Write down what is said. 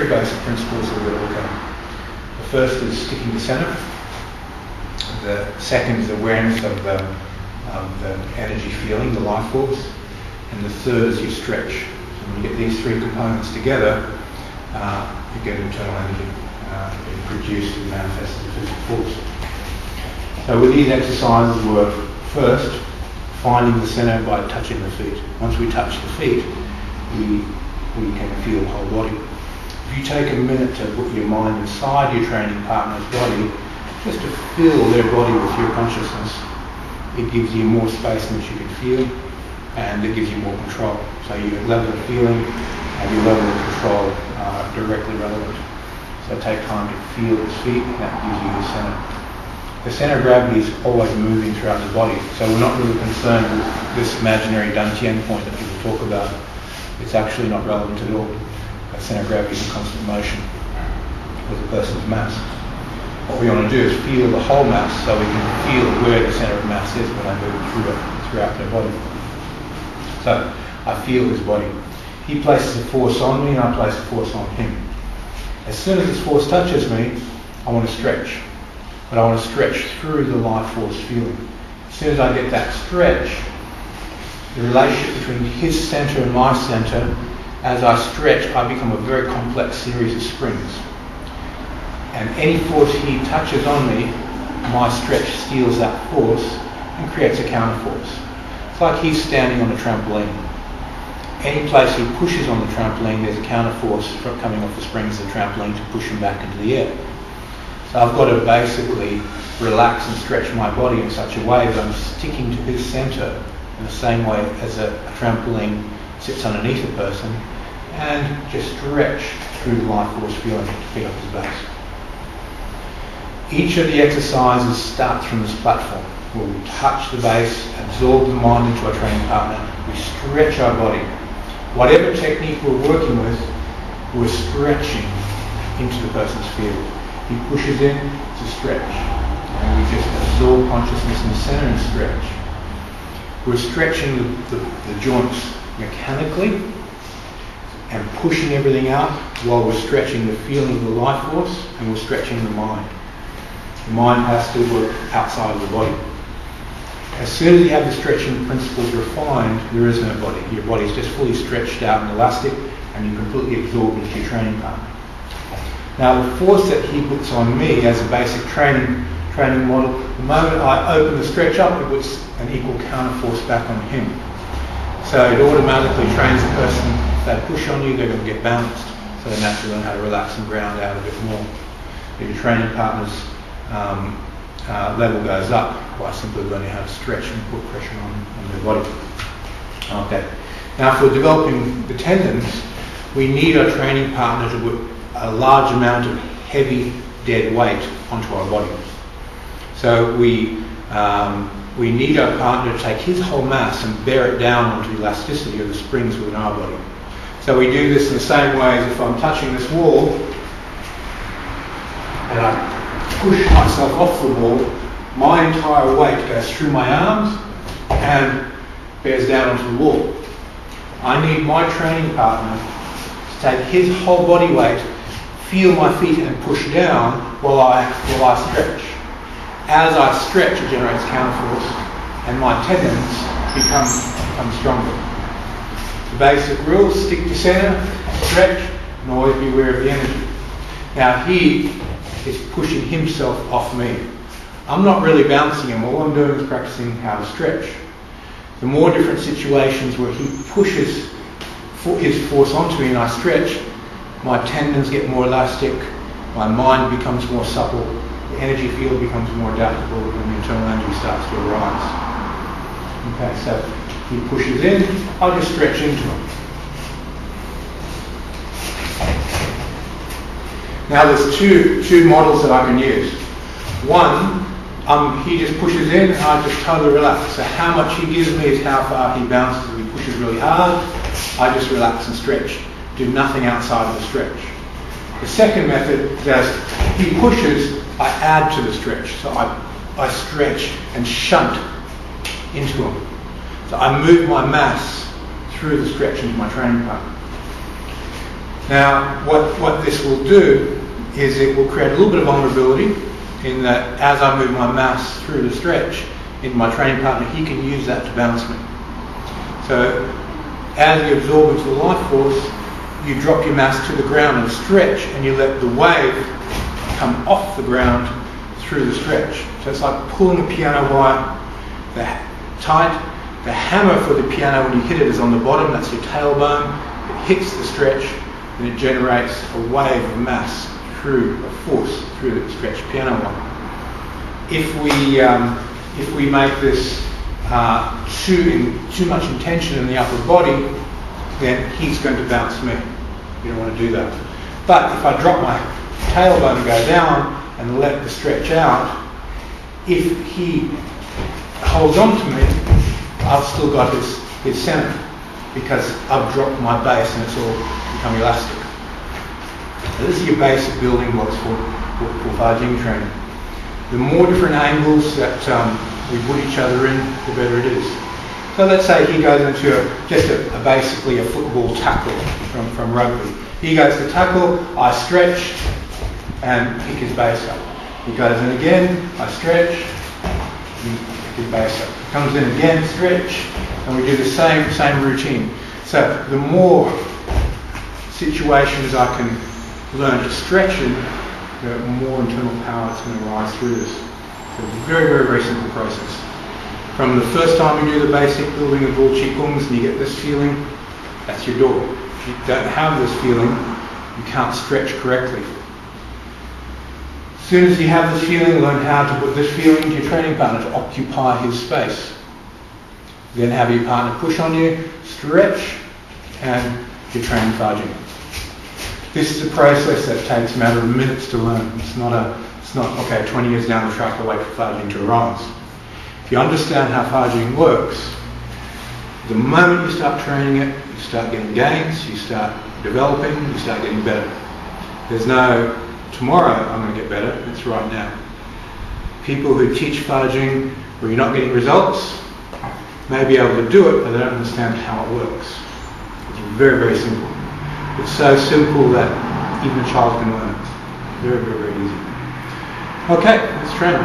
three basic principles that we're going to look at. The first is sticking to center. The second is awareness of the energy feeling, the life force. And the third is your stretch. So when you get these three components together, you get internal energy being produced and manifested as physical force. So with these exercises, we're first finding the center by touching the feet. Once we touch the feet, we can feel the whole body. If you take a minute to put your mind inside your training partner's body, just to fill their body with your consciousness, it gives you more space in which you can feel, and it gives you more control. So your level of feeling and your level of control are directly relevant. So take time to feel the feet, and that gives you the center. The center of gravity is always moving throughout the body, so we're not really concerned with this imaginary Dantian point that people talk about. It's actually not relevant at all. The center of gravity is in constant motion with a person's mass. What we want to do is feel the whole mass so we can feel where the center of mass is when I move throughout their body. So I feel his body. He places a force on me and I place a force on him. As soon as this force touches me, I want to stretch. But I want to stretch through the life force feeling. As soon as I get that stretch, the relationship between his center and my center, as I stretch, I become a very complex series of springs. And any force he touches on me, my stretch steals that force and creates a counter force. It's like he's standing on a trampoline. Any place he pushes on the trampoline, there's a counter force coming off the springs of the trampoline to push him back into the air. So I've got to basically relax and stretch my body in such a way that I'm sticking to his center in the same way as a trampoline sits underneath a person, and just stretch through the life force feeling to pick up his base. Each of the exercises starts from this platform where we touch the base, absorb the mind into our training partner, we stretch our body. Whatever technique we're working with, we're stretching into the person's field. He pushes in to stretch, and we just absorb consciousness in the center and stretch. We're stretching the joints mechanically and pushing everything out while we're stretching the feeling of the life force, and we're stretching the mind. The mind has to work outside of the body. As soon as you have the stretching principles refined, there is no body. Your body is just fully stretched out and elastic, and you're completely absorbed into your training partner. Now, the force that he puts on me as a basic training model, the moment I open the stretch up, it puts an equal counter force back on him. So it automatically trains the person. If they push on you, they're going to get balanced. So they naturally learn how to relax and ground out a bit more. If your training partner's level goes up by simply learning how to stretch and put pressure on their body. Okay. Now, for developing the tendons, we need our training partner to put a large amount of heavy, dead weight onto our body. So we need our partner to take his whole mass and bear it down onto the elasticity of the springs within our body. So we do this in the same way as if I'm touching this wall and I push myself off the wall, my entire weight goes through my arms and bears down onto the wall. I need my training partner to take his whole body weight, feel my feet and push down while I stretch. As I stretch, it generates counterforce and my tendons become stronger. The basic rules: stick to center, stretch, and always be aware of the energy. Now he is pushing himself off me. I'm not really bouncing him. All I'm doing is practicing how to stretch. The more different situations where he pushes his force onto me and I stretch, my tendons get more elastic, my mind becomes more supple, the energy field becomes more adaptable, and the internal energy starts to arise. Okay, so he pushes in, I just stretch into him. Now there's two models that I can use. One, he just pushes in and I just totally relax. So how much he gives me is how far he bounces. If he pushes really hard, I just relax and stretch. Do nothing outside of the stretch. The second method is as he pushes, I add to the stretch. So I stretch and shunt into him. So I move my mass through the stretch into my training partner. Now, what this will do is it will create a little bit of vulnerability in that as I move my mass through the stretch, in my training partner, he can use that to bounce me. So as you absorb into the life force, you drop your mass to the ground and stretch, and you let the wave come off the ground through the stretch. So it's like pulling a piano wire tight. The hammer for the piano when you hit it is on the bottom, that's your tailbone. It hits the stretch and it generates a wave of mass through a force through the stretched piano wire. If we make this too much intention in the upper body, then he's going to bounce me. You don't want to do that. But if I drop my tailbone and go down and let the stretch out, if he holds on to me, I've still got his center because I've dropped my base and it's all become elastic. So this is your basic building blocks for Fajin training. The more different angles that we put each other in, the better it is. So let's say he goes into basically a football tackle from rugby. He goes to tackle, I stretch and pick his base up. He goes in again, I stretch, and pick his base up. He comes in again, stretch, and we do the same routine. So the more situations I can learn to stretch in, the more internal power is going to rise through this. So it's a very, very, very simple process. From the first time you do the basic building of all Qigongs and you get this feeling, that's your door. If you don't have this feeling, you can't stretch correctly. As soon as you have this feeling, learn how to put this feeling into your training partner to occupy his space. Then have your partner push on you, stretch, and you're training Fajin. This is a process that takes a matter of minutes to learn. It's not okay, 20 years down the track, I'll wait for Fajin to arise. If you understand how Fajin works, the moment you start training it, you start getting gains, you start developing, you start getting better. There's no tomorrow I'm going to get better, it's right now. People who teach Fajin where you're not getting results may be able to do it, but they don't understand how it works. It's very, very simple. It's so simple that even a child can learn it. Very, very, very easy. Okay, let's train.